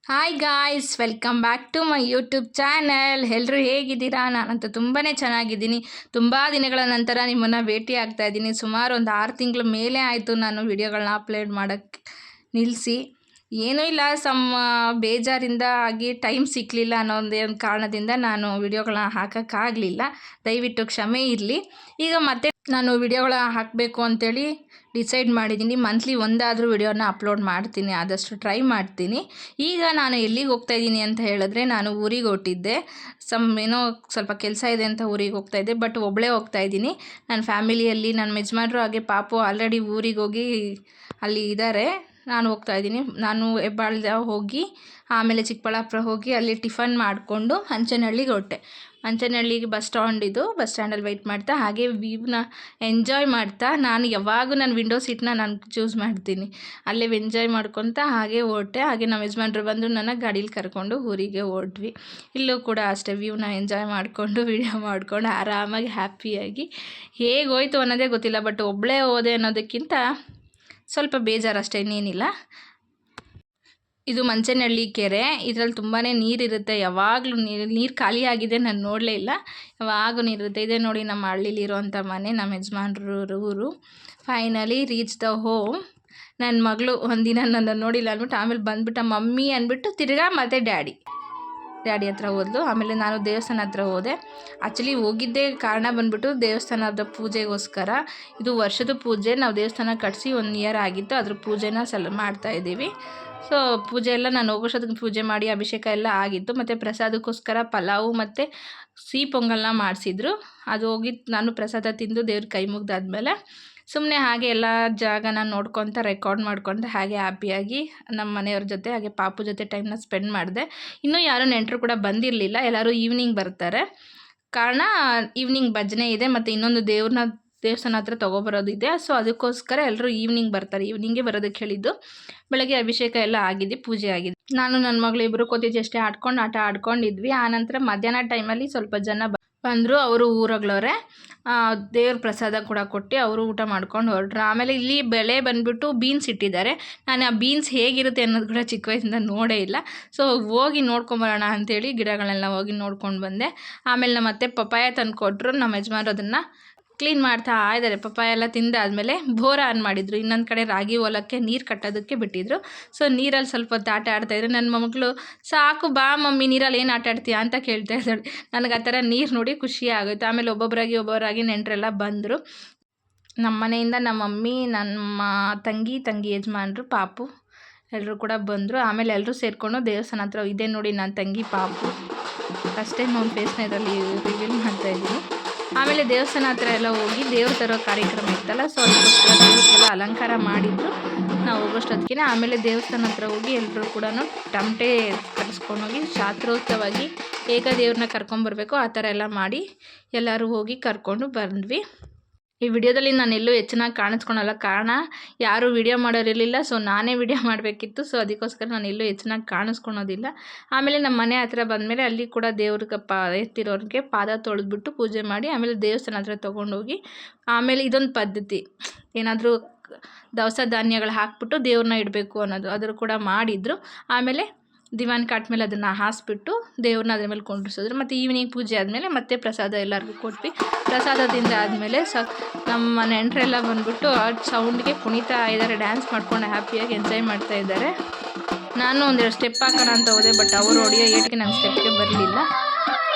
Hi guys, welcome back to my YouTube channel. ಎಲ್ಲರೂ ಹೇಗಿದ್ದೀರಾ? ನಾನಂತೂ ತುಂಬಾ ಚೆನ್ನಾಗಿದ್ದೀನಿ. ತುಂಬ ದಿನಗಳ ನಂತರ ನಿಮ್ಮನ್ನು ಭೇಟಿ ಆಗ್ತಾ ಇದ್ದೀನಿ. ಸುಮಾರು ಒಂದು 6 ತಿಂಗಳ ಮೇಲೆ ಆಯಿತು ನಾನು ವಿಡಿಯೋಗಳನ್ನ ಅಪ್ಲೋಡ್ ಮಾಡೋಕ್ಕೆ ನಿಲ್ಲಿಸಿ. ಏನೂ ಇಲ್ಲ, ಬೇಜಾರಿಂದ ಆಗಿ ಟೈಮ್ ಸಿಕ್ಕಲಿಲ್ಲ ಅನ್ನೋ ಒಂದೇ ಒಂದು ಕಾರಣದಿಂದ ನಾನು ವಿಡಿಯೋಗಳನ್ನ ಹಾಕೋಕ್ಕಾಗಲಿಲ್ಲ. ದಯವಿಟ್ಟು ಕ್ಷಮೆ ಇರಲಿ. ಈಗ ಮತ್ತೆ ನಾನು ವಿಡಿಯೋಗಳ ಹಾಕಬೇಕು ಅಂತೇಳಿ ಡಿಸೈಡ್ ಮಾಡಿದ್ದೀನಿ. ಮಂತ್ಲಿ ಒಂದಾದರೂ ವಿಡಿಯೋನ ಅಪ್ಲೋಡ್ ಮಾಡ್ತೀನಿ, ಆದಷ್ಟು ಟ್ರೈ ಮಾಡ್ತೀನಿ. ಈಗ ನಾನು ಎಲ್ಲಿಗೆ ಹೋಗ್ತಾಯಿದ್ದೀನಿ ಅಂತ ಹೇಳಿದ್ರೆ, ನಾನು ಊರಿಗೆ ಹೊರಟಿದ್ದೆ. ಏನೋ ಸ್ವಲ್ಪ ಕೆಲಸ ಇದೆ ಅಂತ ಊರಿಗೆ ಹೋಗ್ತಾಯಿದ್ದೆ, ಬಟ್ ಒಬ್ಬಳೇ ಹೋಗ್ತಾಯಿದ್ದೀನಿ. ನನ್ನ ಫ್ಯಾಮಿಲಿಯಲ್ಲಿ ನನ್ನ ಯಜಮಾನ್ರು ಹಾಗೆ ಪಾಪು ಆಲ್ರೆಡಿ ಊರಿಗೆ ಹೋಗಿ ಅಲ್ಲಿ ಇದ್ದಾರೆ. ನಾನು ಹೋಗ್ತಾಯಿದ್ದೀನಿ. ನಾನು ಹೆಬ್ಬಾಳ ಹೋಗಿ ಆಮೇಲೆ ಚಿಕ್ಕಬಳ್ಳಾಪುರ ಹೋಗಿ ಅಲ್ಲಿ ಟಿಫನ್ ಮಾಡಿಕೊಂಡು ಹಂಚನಹಳ್ಳಿಗೆ ಹೊರಟೆ. ಹಂಚನಹಳ್ಳಿಗೆ ಬಸ್ ಸ್ಟ್ಯಾಂಡಲ್ಲಿ ವೆಯ್ಟ್ ಮಾಡ್ತಾ ಹಾಗೆ ವ್ಯೂನ ಎಂಜಾಯ್ ಮಾಡ್ತಾ, ನಾನು ಯಾವಾಗೂ ನನ್ನ ವಿಂಡೋ ಸೀಟ್ನ ನಾನು ಚೂಸ್ ಮಾಡ್ತೀನಿ. ಅಲ್ಲೇ ಎಂಜಾಯ್ ಮಾಡ್ಕೊತ ಹಾಗೆ ಹೊರಟೆ. ಹಾಗೆ ನಮ್ಮ ಯಜಮಾನ್ರು ಬಂದು ನನ್ನ ಗಾಡೀಲಿ ಕರ್ಕೊಂಡು ಊರಿಗೆ ಹೊರಟ್ವಿ. ಇಲ್ಲೂ ಕೂಡ ಅಷ್ಟೇ ವ್ಯೂನ ಎಂಜಾಯ್ ಮಾಡಿಕೊಂಡು ವಿಡಿಯೋ ಮಾಡ್ಕೊಂಡು ಆರಾಮಾಗಿ ಹ್ಯಾಪಿಯಾಗಿ ಹೇಗೆ ಹೋಯ್ತು ಅನ್ನೋದೇ ಗೊತ್ತಿಲ್ಲ. ಬಟ್ ಒಬ್ಬಳೇ ಹೋದೆ ಅನ್ನೋದಕ್ಕಿಂತ ಸ್ವಲ್ಪ ಬೇಜಾರು ಅಷ್ಟೇ, ಇನ್ನೇನಿಲ್ಲ. ಇದು ಮಂಚನಹಳ್ಳಿ ಕೆರೆ. ಇದರಲ್ಲಿ ತುಂಬಾ ನೀರಿರುತ್ತೆ. ಯಾವಾಗಲೂ ನೀರು ಖಾಲಿಯಾಗಿದೆ, ನಾನು ನೋಡಲೇ ಇಲ್ಲ. ಯಾವಾಗೂ ನೀರಿರುತ್ತೆ. ಇದೇ ನೋಡಿ ನಮ್ಮ ಹಳ್ಳಿಲಿರೋಂಥ ಮನೆ, ನಮ್ಮ ಯಜಮಾನ್ರ ಊರು. Finally reach the home. ನನ್ನ ಮಗಳು ಒಂದಿನ ನನ್ನನ್ನು ನೋಡಿಲ್ಲ ಅಂದ್ಬಿಟ್ಟು ಆಮೇಲೆ ಬಂದುಬಿಟ್ಟು ಮಮ್ಮಿ ಅಂದ್ಬಿಟ್ಟು ತಿರ್ಗಾ ಮತ್ತೆ ಡ್ಯಾಡಿ ಹತ್ರ ಹೋದ್ಲು. ಆಮೇಲೆ ನಾನು ದೇವಸ್ಥಾನ ಹತ್ರ ಹೋದೆ. ಆ್ಯಕ್ಚುಲಿ ಹೋಗಿದ್ದೇ ಕಾರಣ ಬಂದುಬಿಟ್ಟು ದೇವಸ್ಥಾನದ ಪೂಜೆಗೋಸ್ಕರ. ಇದು ವರ್ಷದ ಪೂಜೆ. ನಾವು ದೇವಸ್ಥಾನ ಕಟ್ಟಿಸಿ 1 ಇಯರ್ ಆಗಿತ್ತು. ಅದ್ರ ಪೂಜೆನ ಮಾಡ್ತಾಯಿದ್ದೀವಿ. ಸೊ ಪೂಜೆ ಎಲ್ಲ ನಾನು ಹೋಗೋಷ್ಟೊತ್ತಿಗೆ ಪೂಜೆ ಮಾಡಿ ಅಭಿಷೇಕ ಎಲ್ಲ ಆಗಿತ್ತು. ಮತ್ತು ಪ್ರಸಾದಕ್ಕೋಸ್ಕರ ಪಲಾವು ಮತ್ತು ಸಿಹಿ ಪೊಂಗಲ್ನ ಮಾಡಿಸಿದ್ರು. ಅದು ಹೋಗಿ ನಾನು ಪ್ರಸಾದ ತಿಂದು ದೇವ್ರ ಕೈ ಮುಗ್ದಾದ್ಮೇಲೆ ಸುಮ್ಮನೆ ಹಾಗೆ ಎಲ್ಲ ಜಾಗನ ನೋಡ್ಕೊತ ರೆಕಾರ್ಡ್ ಮಾಡ್ಕೊತ ಹಾಗೆ ಹ್ಯಾಪಿಯಾಗಿ ನಮ್ಮ ಮನೆಯವ್ರ ಜೊತೆ ಹಾಗೆ ಪಾಪು ಜೊತೆ ಟೈಮ್ನ ಸ್ಪೆಂಡ್ ಮಾಡಿದೆ. ಇನ್ನೂ ಯಾರೂ ನೆಂಟರು ಕೂಡ ಬಂದಿರಲಿಲ್ಲ. ಎಲ್ಲರೂ ಈವ್ನಿಂಗ್ ಬರ್ತಾರೆ. ಕಾರಣ ಈವ್ನಿಂಗ್ ಭಜನೆ ಇದೆ ಮತ್ತು ಇನ್ನೊಂದು ದೇವಸ್ಥಾನ ಹತ್ರ ತೊಗೊಬರೋದಿದೆ. ಸೊ ಅದಕ್ಕೋಸ್ಕರ ಎಲ್ಲರೂ ಈವ್ನಿಂಗ್ ಬರ್ತಾರೆ. ಈವ್ನಿಂಗೇ ಬರೋದಕ್ಕೆ ಹೇಳಿದ್ದು. ಬೆಳಗ್ಗೆ ಅಭಿಷೇಕ ಎಲ್ಲ ಆಗಿದೆ, ಪೂಜೆ ಆಗಿದೆ. ನಾನು ನನ್ನ ಮಗಳು ಇಬ್ಬರು ಕೂತಿದ್ದು ಅಷ್ಟೇ ಆಟ ಆಡ್ಕೊಂಡಿದ್ವಿ. ಆನಂತರ ಮಧ್ಯಾಹ್ನ ಟೈಮಲ್ಲಿ ಸ್ವಲ್ಪ ಜನ ಬಂದರು. ಅವರು ಊರಗಳವ್ರೆ. ದೇವ್ರ ಪ್ರಸಾದ ಕೂಡ ಕೊಟ್ಟು ಅವರು ಊಟ ಮಾಡ್ಕೊಂಡು ಹೊರಟ್ರು. ಆಮೇಲೆ ಇಲ್ಲಿ ಬೆಳೆ ಬಂದುಬಿಟ್ಟು ಬೀನ್ಸ್ ಇಟ್ಟಿದ್ದಾರೆ. ನಾನು ಆ ಬೀನ್ಸ್ ಹೇಗಿರುತ್ತೆ ಅನ್ನೋದು ಕೂಡ ಚಿಕ್ಕ ವಯಸ್ಸಿಂದ ನೋಡೇ ಇಲ್ಲ. ಸೊ ಹೋಗಿ ನೋಡ್ಕೊಂಬರೋಣ ಅಂಥೇಳಿ ಗಿಡಗಳನ್ನೆಲ್ಲ ಹೋಗಿ ನೋಡ್ಕೊಂಡು ಬಂದೆ. ಆಮೇಲೆ ನಮ್ಮ ಅತ್ತೆ ಪಪ್ಪಾಯ ತಂದು ಕೊಟ್ಟರು. ನಮ್ಮ ಯಜಮಾನ್ರು ಅದನ್ನು ಕ್ಲೀನ್ ಮಾಡ್ತಾ ಇದ್ದಾರೆ. ಪಪ್ಪಾಯ ಎಲ್ಲ ತಿಂದಾದಮೇಲೆ ಬೋರ್ ಆನ್ ಮಾಡಿದರು. ಇನ್ನೊಂದು ಕಡೆ ರಾಗಿ ಹೊಲಕ್ಕೆ ನೀರು ಕಟ್ಟೋದಕ್ಕೆ ಬಿಟ್ಟಿದ್ರು. ಸೊ ನೀರಲ್ಲಿ ಸ್ವಲ್ಪ ಹೊತ್ತು ಆಟ ಆಡ್ತಾಯಿದ್ರು. ನನ್ನ ಮಗಳು ಸಾಕು ಬಾ ಮಮ್ಮಿ, ನೀರಲ್ಲಿ ಏನು ಆಟ ಆಡ್ತೀಯಾ ಅಂತ ಕೇಳ್ತಾ ಇದ್ದಾಳೆ. ನನಗೆ ಆ ಥರ ನೀರು ನೋಡಿ ಖುಷಿ ಆಗುತ್ತೆ. ಆಮೇಲೆ ಒಬ್ಬೊಬ್ಬರಾಗಿ ನೆಂಟರೆಲ್ಲ ಬಂದರು. ನಮ್ಮ ಮನೆಯಿಂದ ನಮ್ಮ ಮಮ್ಮಿ, ನಮ್ಮ ತಂಗಿ ಯಜಮಾನ್ರು, ಪಾಪು ಎಲ್ಲರೂ ಕೂಡ ಬಂದರು. ಆಮೇಲೆ ಎಲ್ಲರೂ ಸೇರಿಕೊಂಡು ದೇವಸ್ಥಾನ ಹತ್ರ ಇದೇ ನೋಡಿ ನನ್ನ ತಂಗಿ ಪಾಪು. ಫಸ್ಟ್ ಟೈಮ್ ಅವ್ನ ಫೇಸ್ನ ಇದರಲ್ಲಿ ರಿವೀಲ್ ಮಾಡ್ತಾಯಿದ್ದೀನಿ. ಆಮೇಲೆ ದೇವಸ್ಥಾನ ಹತ್ರ ಎಲ್ಲ ಹೋಗಿ ದೇವ್ರ ತರೋ ಕಾರ್ಯಕ್ರಮ ಇತ್ತಲ್ಲ, ಸೊ ಅದಕ್ಕೋಸ್ಕರ ದೇವ್ರಿಗೆಲ್ಲ ಅಲಂಕಾರ ಮಾಡಿದ್ರು ನಾವು ಹೋಗೋಷ್ಟೊತ್ತಿಗೆ. ಆಮೇಲೆ ದೇವಸ್ಥಾನ ಹತ್ರ ಹೋಗಿ ಎಲ್ಲರೂ ಕೂಡ ಟಮಟೆ ಕರೆಸ್ಕೊಂಡೋಗಿ ಶಾಸ್ತ್ರೋಕ್ತವಾಗಿ ಹೇಗೆ ದೇವ್ರನ್ನ ಕರ್ಕೊಂಬರ್ಬೇಕು ಆ ಥರ ಎಲ್ಲ ಮಾಡಿ ಎಲ್ಲರೂ ಹೋಗಿ ಕರ್ಕೊಂಡು ಬಂದ್ವಿ. ಈ ವಿಡಿಯೋದಲ್ಲಿ ನಾನು ಎಲ್ಲೂ ಹೆಚ್ಚಾಗಿ ಕಾಣಿಸ್ಕೊಳಲ್ಲ. ಕಾರಣ ಯಾರೂ ವಿಡಿಯೋ ಮಾಡೋರಿರಲಿಲ್ಲ. ಸೊ ನಾನೇ ವಿಡಿಯೋ ಮಾಡಬೇಕಿತ್ತು. ಸೊ ಅದಕ್ಕೋಸ್ಕರ ನಾನು ಎಲ್ಲೂ ಹೆಚ್ಚಾಗಿ ಕಾಣಿಸ್ಕೊಳೋದಿಲ್ಲ. ಆಮೇಲೆ ನಮ್ಮ ಮನೆ ಹತ್ರ ಬಂದಮೇಲೆ ಅಲ್ಲಿ ಕೂಡ ದೇವ್ರಿಗೆ ಎತ್ತಿರೋರಿಗೆ ಪಾದ ತೊಳೆದ್ಬಿಟ್ಟು ಪೂಜೆ ಮಾಡಿ ಆಮೇಲೆ ದೇವಸ್ಥಾನ ಹತ್ರ ತೊಗೊಂಡೋಗಿ ಆಮೇಲೆ ಇದೊಂದು ಪದ್ಧತಿ, ಏನಾದರೂ ದವಸ ಧಾನ್ಯಗಳು ಹಾಕ್ಬಿಟ್ಟು ದೇವ್ರನ್ನ ಇಡಬೇಕು ಅನ್ನೋದು, ಅದ್ರ ಕೂಡ ಮಾಡಿದರು. ಆಮೇಲೆ ದಿವಾನ್ ಕಾಟ್ ಮೇಲೆ ಅದನ್ನು ಹಾಸ್ಬಿಟ್ಟು ದೇವ್ರನ್ನ ಅದ್ರ ಮೇಲೆ ಕೊಂಡಿಸಿದ್ರು. ಮತ್ತು ಈವ್ನಿಂಗ್ ಪೂಜೆ ಆದಮೇಲೆ ಮತ್ತೆ ಪ್ರಸಾದ ಎಲ್ಲರಿಗೂ ಕೊಟ್ವಿ. ಪ್ರಸಾದದಿಂದ ಆದಮೇಲೆ ನಮ್ಮ ನೆಂಟರೆಲ್ಲ ಬಂದುಬಿಟ್ಟು ಆ ಸೌಂಡ್ಗೆ ಕುಣಿತಾ ಇದ್ದಾರೆ, ಡ್ಯಾನ್ಸ್ ಮಾಡ್ಕೊಂಡು ಹ್ಯಾಪಿಯಾಗಿ ಎಂಜಾಯ್ ಮಾಡ್ತಾ ಇದ್ದಾರೆ. ನಾನು ಒಂದೆರಡು ಸ್ಟೆಪ್ ಹಾಕೋಣ ಅಂತ ಹೋದೆ, ಬಟ್ ಅವರು ಹೊಡೆಯೋ ಏಟಿಗೆ ನನ್ನ ಸ್ಟೆಪ್ಗೆ ಬರಲಿಲ್ಲ.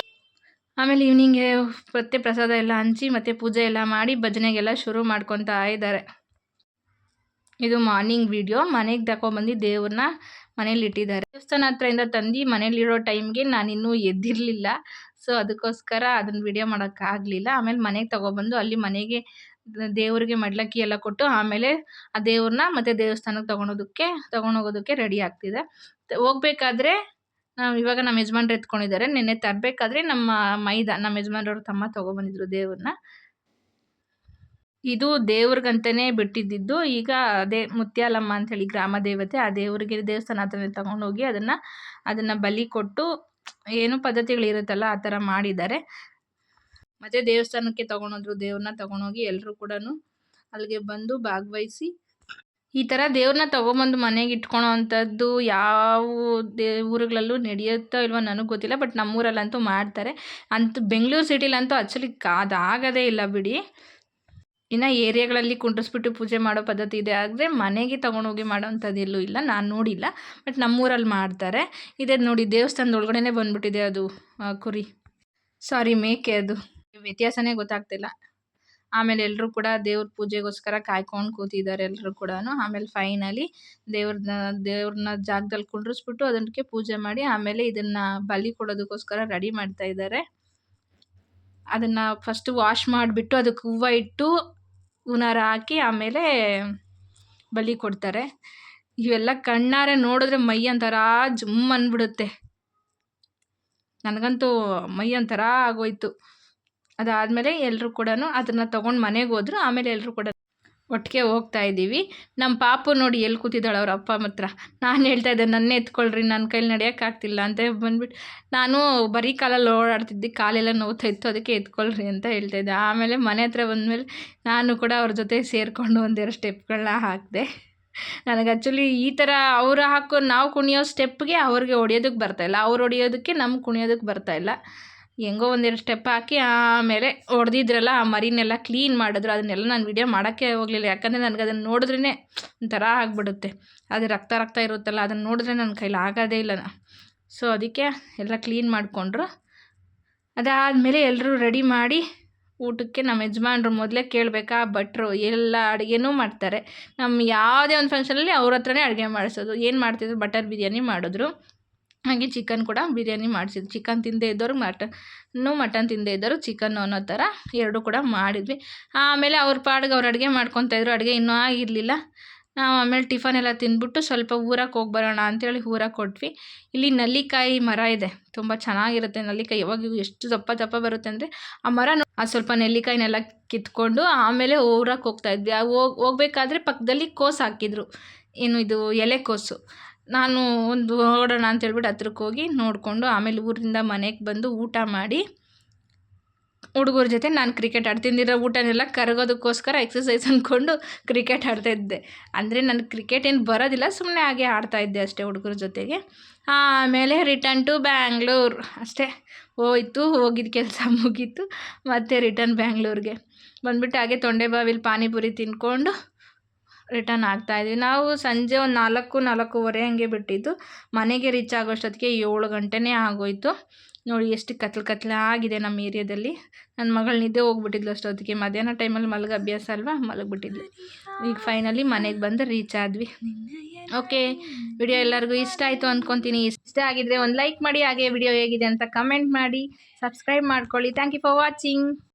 ಆಮೇಲೆ ಈವ್ನಿಂಗ್ಗೆ ಮತ್ತೆ ಪ್ರಸಾದ ಎಲ್ಲ ಹಂಚಿ ಮತ್ತು ಪೂಜೆ ಎಲ್ಲ ಮಾಡಿ ಭಜನೆಗೆಲ್ಲ ಶುರು ಮಾಡ್ಕೊತಾ ಇದ್ದಾರೆ. ಇದು ಮಾರ್ನಿಂಗ್ ವಿಡಿಯೋ. ಮನೆಗೆ ತಗೊಬಂದು ದೇವ್ರನ್ನ ಮನೇಲಿ ಇಟ್ಟಿದ್ದಾರೆ. ದೇವಸ್ಥಾನ ಹತ್ರದಿಂದ ತಂದು ಮನೇಲಿರೋ ಟೈಮ್ಗೆ ನಾನಿನ್ನೂ ಎದ್ದಿರಲಿಲ್ಲ. ಸೊ ಅದಕ್ಕೋಸ್ಕರ ಅದನ್ನು ವಿಡಿಯೋ ಮಾಡೋಕ್ಕಾಗಲಿಲ್ಲ. ಆಮೇಲೆ ಮನೆಗೆ ತಗೊಬಂದು ಅಲ್ಲಿ ಮನೆಗೆ ದೇವ್ರಿಗೆ ಮಡ್ಲಕ್ಕಿ ಎಲ್ಲ ಕೊಟ್ಟು ಆಮೇಲೆ ಆ ದೇವ್ರನ್ನ ಮತ್ತು ದೇವಸ್ಥಾನಕ್ಕೆ ತೊಗೊಂಡೋಗೋದಕ್ಕೆ ರೆಡಿ ಆಗ್ತಿದೆ. ಹೋಗ್ಬೇಕಾದ್ರೆ ಇವಾಗ ನಮ್ಮ ಯಜಮಾನ್ರು ಎತ್ಕೊಂಡಿದ್ದಾರೆ. ನಿನ್ನೆ ತರಬೇಕಾದ್ರೆ ನಮ್ಮ ಯಜಮಾನ್ರವ್ರ ತಮ್ಮ ತೊಗೊಬಂದಿದ್ರು ದೇವ್ರನ್ನ. ಇದು ದೇವ್ರಿಗಂತಲೇ ಬಿಟ್ಟಿದ್ದಿದ್ದು. ಈಗ ಅದೇ ಮುತ್ಯಾಲಮ್ಮ ಅಂಥೇಳಿ ಗ್ರಾಮ ದೇವತೆ, ಆ ದೇವ್ರಿಗೆ ದೇವಸ್ಥಾನ ಹತ್ರನೇ ತೊಗೊಂಡೋಗಿ ಅದನ್ನು ಬಲಿ ಕೊಟ್ಟು ಏನು ಪದ್ಧತಿಗಳಿರುತ್ತಲ್ಲ ಆ ಥರ ಮಾಡಿದ್ದಾರೆ. ಮತ್ತು ದೇವಸ್ಥಾನಕ್ಕೆ ತೊಗೊಂಡೋದ್ರು. ದೇವ್ರನ್ನ ತೊಗೊಂಡೋಗಿ ಎಲ್ಲರೂ ಕೂಡ ಅಲ್ಲಿಗೆ ಬಂದು ಭಾಗವಹಿಸಿ ಈ ಥರ ದೇವ್ರನ್ನ ತೊಗೊಂಬಂದು ಮನೆಗೆ ಇಟ್ಕೊಳೋ ಅಂಥದ್ದು ಯಾವ ಊರುಗಳಲ್ಲೂ ನಡೆಯುತ್ತೋ ಇಲ್ವೋ ನನಗೆ ಗೊತ್ತಿಲ್ಲ. ಬಟ್ ನಮ್ಮೂರಲ್ಲಂತೂ ಮಾಡ್ತಾರೆ. ಅಂತೂ ಬೆಂಗಳೂರು ಸಿಟಿಲಂತೂ ಆ್ಯಕ್ಚುಲಿ ಅದಾಗೋದೇ ಇಲ್ಲ ಬಿಡಿ. ಇನ್ನು ಏರಿಯಾಗಳಲ್ಲಿ ಕುಂಡ್ರಿಸ್ಬಿಟ್ಟು ಪೂಜೆ ಮಾಡೋ ಪದ್ಧತಿ ಇದೆ. ಆದರೆ ಮನೆಗೆ ತೊಗೊಂಡೋಗಿ ಮಾಡೋವಂಥದ್ದು ಎಲ್ಲೂ ಇಲ್ಲ, ನಾನು ನೋಡಿಲ್ಲ. ಬಟ್ ನಮ್ಮೂರಲ್ಲಿ ಮಾಡ್ತಾರೆ. ಇದೇ ನೋಡಿ ದೇವಸ್ಥಾನದ ಒಳಗಡೆನೇ ಬಂದುಬಿಟ್ಟಿದೆ ಅದು ಕುರಿ, ಸಾರಿ ಮೇಕೆ. ಅದು ವ್ಯತ್ಯಾಸನೇ ಗೊತ್ತಾಗ್ತಿಲ್ಲ. ಆಮೇಲೆ ಎಲ್ಲರೂ ಕೂಡ ದೇವ್ರ ಪೂಜೆಗೋಸ್ಕರ ಕಾಯ್ಕೊಂಡು ಕೂತಿದ್ದಾರೆ ಎಲ್ಲರೂ ಕೂಡ. ಆಮೇಲೆ ಫೈನಲಿ ದೇವ್ರನ್ನ ಜಾಗದಲ್ಲಿ ಕುಂಡ್ರಿಸ್ಬಿಟ್ಟು ಅದಕ್ಕೆ ಪೂಜೆ ಮಾಡಿ ಆಮೇಲೆ ಇದನ್ನು ಬಲಿ ಕೊಡೋದಕ್ಕೋಸ್ಕರ ರೆಡಿ ಮಾಡ್ತಾ ಇದ್ದಾರೆ. ಅದನ್ನು ಫಸ್ಟು ವಾಶ್ ಮಾಡಿಬಿಟ್ಟು ಅದಕ್ಕೆ ಹೂವು ಇಟ್ಟು ಹೂನಾರ ಹಾಕಿ ಆಮೇಲೆ ಬಲಿ ಕೊಡ್ತಾರೆ. ಇವೆಲ್ಲ ಕಣ್ಣಾರೆ ನೋಡಿದ್ರೆ ಮೈ ಒಂಥರ ಜುಮ್ ಅಂದ್ಬಿಡುತ್ತೆ. ನನಗಂತೂ ಮೈ ಒಂಥರ ಆಗೋಯ್ತು. ಅದಾದಮೇಲೆ ಎಲ್ಲರೂ ಕೂಡ ಅದನ್ನು ತೊಗೊಂಡು ಮನೆಗೆ ಹೋದ್ರು. ಆಮೇಲೆ ಎಲ್ಲರೂ ಕೂಡ ಒಟ್ಟಿಗೆ ಹೋಗ್ತಾ ಇದ್ದೀವಿ. ನಮ್ಮ ಪಾಪು ನೋಡಿ ಎಲ್ಲಿ ಕೂತಿದ್ದಾಳೆ ಅವ್ರ ಅಪ್ಪ ಹತ್ರ. ನಾನು ಹೇಳ್ತಾ ಇದ್ದೆ ನನ್ನೇ ಎತ್ಕೊಳ್ರಿ, ನನ್ನ ಕೈಲಿ ನಡೆಯೋಕ್ಕಾಗ್ತಿಲ್ಲ ಅಂತ ಬಂದ್ಬಿಟ್ಟು ನಾನು ಬರೀ ಕಾಲಲ್ಲಿ ಓಡಾಡ್ತಿದ್ದೆ, ಕಾಲೆಲ್ಲ ನೋವ್ತಾ ಇತ್ತು, ಅದಕ್ಕೆ ಎತ್ಕೊಳ್ರಿ ಅಂತ ಹೇಳ್ತಾ ಇದ್ದೆ. ಆಮೇಲೆ ಮನೆ ಹತ್ರ ಬಂದಮೇಲೆ ನಾನು ಕೂಡ ಅವ್ರ ಜೊತೆ ಸೇರಿಕೊಂಡು ಒಂದೆರಡು ಸ್ಟೆಪ್ಗಳನ್ನ ಹಾಕಿದೆ. ನನಗೆ ಆ್ಯಕ್ಚುಲಿ ಈ ಥರ ಅವ್ರು ನಾವು ಕುಣಿಯೋ ಸ್ಟೆಪ್ಗೆ ಅವ್ರಿಗೆ ಹೊಡಿಯೋದಕ್ಕೆ ಬರ್ತಾಯಿಲ್ಲ, ಅವ್ರು ಹೊಡಿಯೋದಕ್ಕೆ ನಮ್ಗೆ ಕುಣಿಯೋದಕ್ಕೆ ಬರ್ತಾಯಿಲ್ಲ. ಹೆಂಗೋ ಒಂದೆರಡು ಸ್ಟೆಪ್ ಹಾಕಿ ಆಮೇಲೆ ಹೊಡೆದಿದ್ರಲ್ಲ ಆ ಮರಿನೆಲ್ಲ ಕ್ಲೀನ್ ಮಾಡಿದ್ರು. ಅದನ್ನೆಲ್ಲ ನಾನು ವಿಡಿಯೋ ಮಾಡೋಕ್ಕೆ ಹೋಗಲಿಲ್ಲ, ಯಾಕಂದರೆ ನನಗೆ ಅದನ್ನು ನೋಡಿದ್ರೇ ಒಂಥರ ಆಗಿಬಿಡುತ್ತೆ. ಅದು ರಕ್ತ ಇರುತ್ತಲ್ಲ, ಅದನ್ನು ನೋಡಿದ್ರೆ ನನ್ನ ಕೈಲಿ ಆಗೋದೇ ಇಲ್ಲ. ಸೊ ಅದಕ್ಕೆ ಎಲ್ಲ ಕ್ಲೀನ್ ಮಾಡಿಕೊಂಡ್ರು. ಅದಾದಮೇಲೆ ಎಲ್ಲರೂ ರೆಡಿ ಮಾಡಿ ಊಟಕ್ಕೆ ನಮ್ಮ ಯಜಮಾನ್ರು ಮೊದಲೇ ಕೇಳಬೇಕಾ ಭಟ್ರು ಎಲ್ಲ ಅಡುಗೆನೂ ಮಾಡ್ತಾರೆ. ನಮ್ಮ ಯಾವುದೇ ಒಂದು ಫಂಕ್ಷನಲ್ಲಿ ಅವ್ರ ಹತ್ರನೇ ಅಡುಗೆ ಮಾಡಿಸೋದು. ಏನು ಮಾಡ್ತಿದ್ರು, ಬಟರ್ ಬಿರಿಯಾನಿ ಮಾಡಿದ್ರು. ಹಾಗೆ ಚಿಕನ್ ಕೂಡ ಬಿರಿಯಾನಿ ಮಾಡಿಸಿದ್ರು. ಚಿಕನ್ ತಿಂದೇ ಇದ್ದವರು ಮಟನ್ ತಿಂದೇ ಇದ್ದವರು ಚಿಕನ್ನು ಅನ್ನೋ ಥರ ಎರಡೂ ಕೂಡ ಮಾಡಿದ್ವಿ. ಆಮೇಲೆ ಅವ್ರ ಪಾಡಿಗೆ ಅವ್ರು ಅಡುಗೆ ಮಾಡ್ಕೊತಾಯಿದ್ರು. ಅಡುಗೆ ಇನ್ನೂ ಆಗಿರಲಿಲ್ಲ. ನಾವು ಆಮೇಲೆ ಟಿಫನ್ ಎಲ್ಲ ತಿಂದ್ಬಿಟ್ಟು ಸ್ವಲ್ಪ ಊರಕ್ಕೆ ಹೋಗಿ ಬರೋಣ ಅಂಥೇಳಿ ಊರಕ್ಕೆ ಕೊಟ್ವಿ. ಇಲ್ಲಿ ನಲ್ಲಿಕಾಯಿ ಮರ ಇದೆ, ತುಂಬ ಚೆನ್ನಾಗಿರುತ್ತೆ ನಲ್ಲಿಕಾಯಿ. ಯಾವಾಗ ಎಷ್ಟು ದಪ್ಪ ಬರುತ್ತೆ ಅಂದರೆ ಆ ಮರ ಸ್ವಲ್ಪ ನೆಲ್ಲಿಕಾಯಿನೆಲ್ಲ ಕಿತ್ಕೊಂಡು ಆಮೇಲೆ ಊರಕ್ಕೆ ಹೋಗ್ತಾಯಿದ್ವಿ. ಹೋಗ್ಬೇಕಾದ್ರೆ ಪಕ್ಕದಲ್ಲಿ ಕೋಸು ಹಾಕಿದ್ರು, ಏನು ಇದು ಎಲೆಕೋಸು. ನಾನು ಒಂದು ನೋಡೋಣ ಅಂತೇಳ್ಬಿಟ್ಟು ಹತ್ರಕ್ಕೆ ಹೋಗಿ ನೋಡಿಕೊಂಡು ಆಮೇಲೆ ಊರಿಂದ ಮನೆಗೆ ಬಂದು ಊಟ ಮಾಡಿ ಹುಡುಗರ ಜೊತೆ ನಾನು ಕ್ರಿಕೆಟ್ ತಿಂದಿರೋ ಊಟನೆಲ್ಲ ಕರಗೋದಕ್ಕೋಸ್ಕರ ಎಕ್ಸಸೈಸ್ ಅಂದ್ಕೊಂಡು ಕ್ರಿಕೆಟ್ ಆಡ್ತಾಯಿದ್ದೆ. ಅಂದರೆ ನನಗೆ ಕ್ರಿಕೆಟ್ ಏನು ಬರೋದಿಲ್ಲ, ಸುಮ್ಮನೆ ಹಾಗೆ ಆಡ್ತಾಯಿದ್ದೆ ಅಷ್ಟೇ ಹುಡುಗರ ಜೊತೆಗೆ. ಆಮೇಲೆ ರಿಟರ್ನ್ ಟು ಬ್ಯಾಂಗ್ಳೂರ್ ಅಷ್ಟೇ, ಹೋಗಿದ್ದ ಕೆಲಸ ಮುಗೀತು. ಮತ್ತು ರಿಟರ್ನ್ ಬ್ಯಾಂಗ್ಳೂರಿಗೆ ಬಂದುಬಿಟ್ಟು ಹಾಗೆ ತೊಂಡೆಬಾವಿಲಿ ಪಾನಿಪುರಿ ತಿಂದ್ಕೊಂಡು ರಿಟರ್ನ್ ಆಗ್ತಾಯಿದ್ವಿ. ನಾವು ಸಂಜೆ ಒಂದು 4-4:15 ಹಂಗೆ ಬಿಟ್ಟಿದ್ದು. ಮನೆಗೆ ರೀಚ್ ಆಗೋಷ್ಟೊತ್ತಿಗೆ 7 ಗಂಟೆನೇ ಆಗೋಯಿತು. ನೋಡಿ ಎಷ್ಟು ಕತ್ಲಾಗಿದೆ ನಮ್ಮ ಏರಿಯಾದಲ್ಲಿ. ನನ್ನ ಮಗಳು ನಿದ್ದೆ ಹೋಗ್ಬಿಟ್ಟಿದ್ಲು ಅಷ್ಟೊತ್ತಿಗೆ. ಮಧ್ಯಾಹ್ನ ಟೈಮಲ್ಲಿ ಮಲಗೋ ಅಭ್ಯಾಸ ಅಲ್ವಾ, ಮಲಗಿಬಿಟ್ಟಿದ್ಲು. ಈಗ ಫೈನಲಿ ಮನೆಗೆ ಬಂದು ರೀಚ್ ಆದ್ವಿ. ಓಕೆ, ವಿಡಿಯೋ ಎಲ್ಲರಿಗೂ ಇಷ್ಟ ಆಯಿತು ಅಂದ್ಕೊತೀನಿ. ಇಷ್ಟ ಆಗಿದ್ರೆ ಒಂದು ಲೈಕ್ ಮಾಡಿ, ಹಾಗೆ ವಿಡಿಯೋ ಹೇಗಿದೆ ಅಂತ ಕಮೆಂಟ್ ಮಾಡಿ, ಸಬ್ಸ್ಕ್ರೈಬ್ ಮಾಡ್ಕೊಳ್ಳಿ. Thank you for watching.